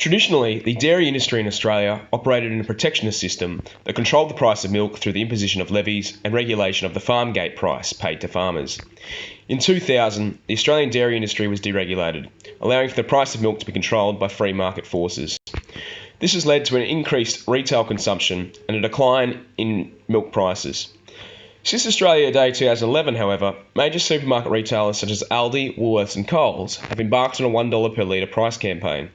Traditionally, the dairy industry in Australia operated in a protectionist system that controlled the price of milk through the imposition of levies and regulation of the farm gate price paid to farmers. In 2000, the Australian dairy industry was deregulated, allowing for the price of milk to be controlled by free market forces. This has led to an increased retail consumption and a decline in milk prices. Since Australia Day 2011, however, major supermarket retailers such as Aldi, Woolworths and Coles have embarked on a $1 per litre price campaign.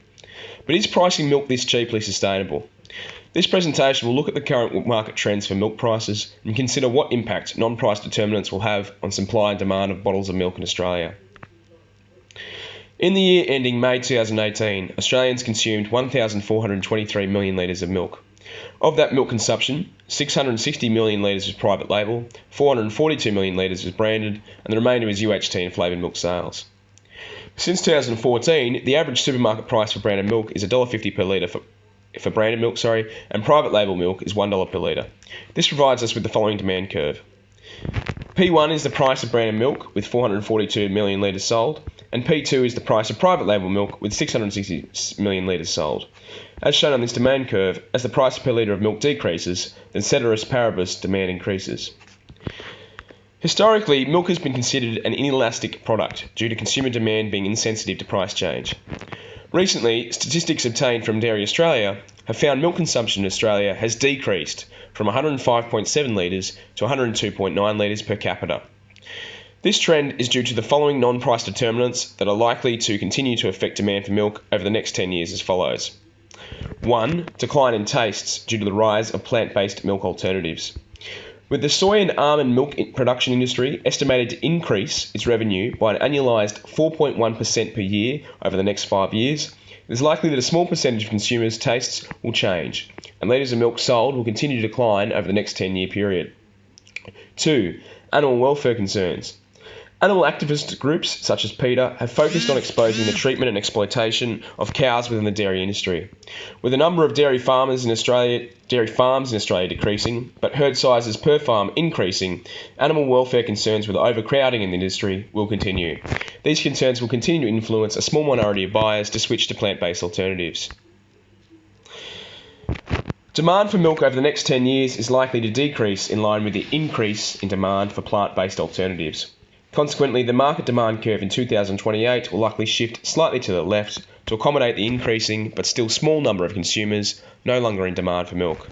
But is pricing milk this cheaply sustainable? This presentation will look at the current market trends for milk prices and consider what impact non-price determinants will have on supply and demand of bottles of milk in Australia. In the year ending May 2018, Australians consumed 1,423 million litres of milk. Of that milk consumption, 660 million litres was private label, 442 million litres was branded, and the remainder was UHT and flavoured milk sales. Since 2014, the average supermarket price for branded milk is $1.50 per litre for branded milk, and private label milk is $1 per litre. This provides us with the following demand curve. P1 is the price of branded milk with 442 million litres sold, and P2 is the price of private label milk with 660 million litres sold. As shown on this demand curve, as the price per litre of milk decreases, then ceteris paribus demand increases. Historically, milk has been considered an inelastic product due to consumer demand being insensitive to price change. Recently, statistics obtained from Dairy Australia have found milk consumption in Australia has decreased from 105.7 litres to 102.9 litres per capita. This trend is due to the following non-price determinants that are likely to continue to affect demand for milk over the next 10 years as follows. 1. Decline in tastes due to the rise of plant-based milk alternatives. With the soy and almond milk production industry estimated to increase its revenue by an annualised 4.1% per year over the next 5 years, it is likely that a small percentage of consumers' tastes will change, and litres of milk sold will continue to decline over the next 10-year period. 2. Animal welfare concerns. Animal activist groups such as PETA have focused on exposing the treatment and exploitation of cows within the dairy industry. With the number of dairy farms in Australia decreasing, but herd sizes per farm increasing, animal welfare concerns with overcrowding in the industry will continue. These concerns will continue to influence a small minority of buyers to switch to plant-based alternatives. Demand for milk over the next 10 years is likely to decrease in line with the increase in demand for plant-based alternatives. Consequently, the market demand curve in 2028 will likely shift slightly to the left to accommodate the increasing but still small number of consumers no longer in demand for milk.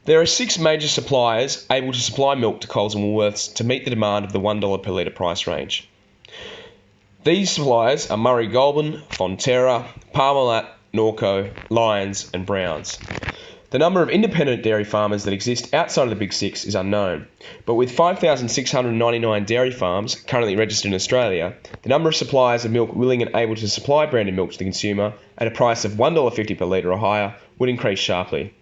There are 6 major suppliers able to supply milk to Coles and Woolworths to meet the demand of the $1 per litre price range. These suppliers are Murray Goulburn, Fonterra, Parmalat, Norco, Lyons and Browns. The number of independent dairy farmers that exist outside of the Big Six is unknown, but with 5,699 dairy farms currently registered in Australia, the number of suppliers of milk willing and able to supply branded milk to the consumer at a price of $1.50 per litre or higher would increase sharply.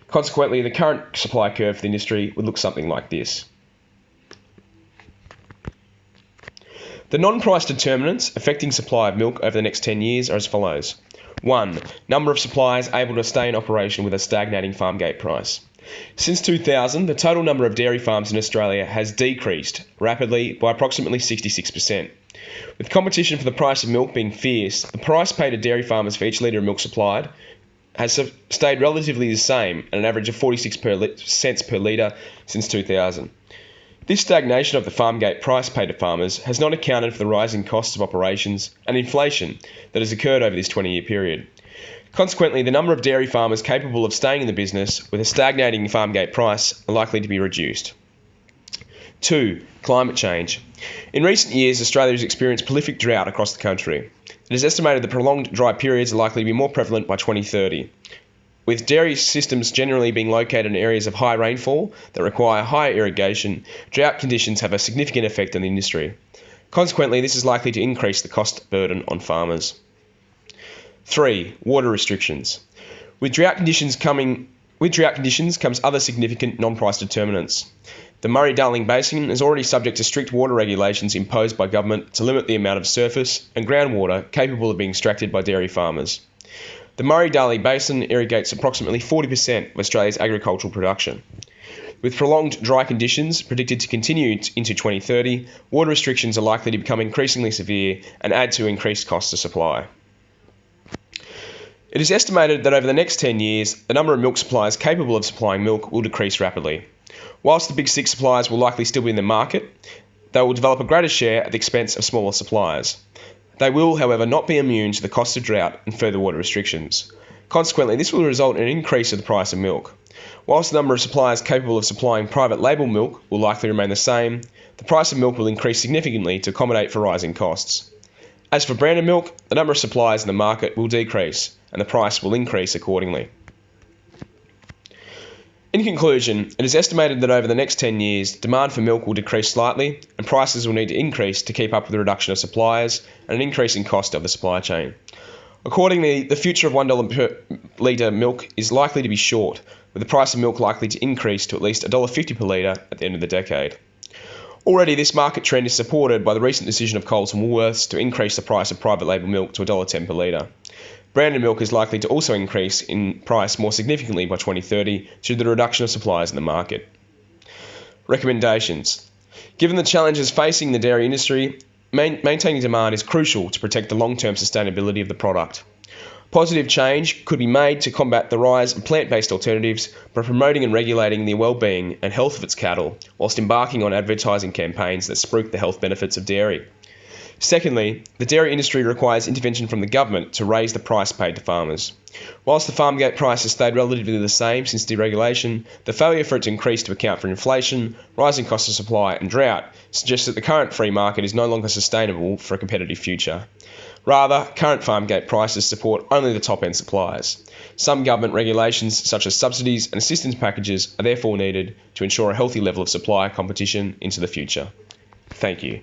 Consequently, the current supply curve for the industry would look something like this. The non-price determinants affecting supply of milk over the next 10 years are as follows. 1. Number of suppliers able to stay in operation with a stagnating farm gate price. Since 2000, the total number of dairy farms in Australia has decreased rapidly by approximately 66%. With competition for the price of milk being fierce, the price paid to dairy farmers for each litre of milk supplied has stayed relatively the same at an average of 46 cents per litre since 2000. This stagnation of the farm gate price paid to farmers has not accounted for the rising costs of operations and inflation that has occurred over this 20-year period. Consequently, the number of dairy farmers capable of staying in the business with a stagnating farm gate price are likely to be reduced. 2. Climate change. In recent years, Australia has experienced prolific drought across the country. It is estimated that prolonged dry periods are likely to be more prevalent by 2030. With dairy systems generally being located in areas of high rainfall that require higher irrigation, drought conditions have a significant effect on the industry. Consequently, this is likely to increase the cost burden on farmers. 3. Water restrictions. With drought conditions comes other significant non-price determinants. The Murray-Darling Basin is already subject to strict water regulations imposed by government to limit the amount of surface and groundwater capable of being extracted by dairy farmers. The Murray-Darling Basin irrigates approximately 40% of Australia's agricultural production. With prolonged dry conditions predicted to continue into 2030, water restrictions are likely to become increasingly severe and add to increased costs of supply. It is estimated that over the next 10 years, the number of milk suppliers capable of supplying milk will decrease rapidly. Whilst the big six suppliers will likely still be in the market, they will develop a greater share at the expense of smaller suppliers. They will, however, not be immune to the cost of drought and further water restrictions. Consequently, this will result in an increase of the price of milk. Whilst the number of suppliers capable of supplying private label milk will likely remain the same, the price of milk will increase significantly to accommodate for rising costs. As for branded milk, the number of suppliers in the market will decrease, and the price will increase accordingly. In conclusion, it is estimated that over the next 10 years, demand for milk will decrease slightly, and prices will need to increase to keep up with the reduction of suppliers and an increasing cost of the supply chain. Accordingly, the future of $1 per litre milk is likely to be short, with the price of milk likely to increase to at least $1.50 per litre at the end of the decade. Already, this market trend is supported by the recent decision of Coles and Woolworths to increase the price of private label milk to $1.10 per litre. Branded milk is likely to also increase in price more significantly by 2030 due to the reduction of suppliers in the market. Recommendations. Given the challenges facing the dairy industry, maintaining demand is crucial to protect the long-term sustainability of the product. Positive change could be made to combat the rise of plant-based alternatives by promoting and regulating the well-being and health of its cattle, whilst embarking on advertising campaigns that spruik the health benefits of dairy. Secondly, the dairy industry requires intervention from the government to raise the price paid to farmers. Whilst the farm gate price has stayed relatively the same since deregulation, the failure for it to increase to account for inflation, rising costs of supply and drought suggests that the current free market is no longer sustainable for a competitive future. Rather, current farm gate prices support only the top-end suppliers. Some government regulations, such as subsidies and assistance packages, are therefore needed to ensure a healthy level of supply competition into the future. Thank you.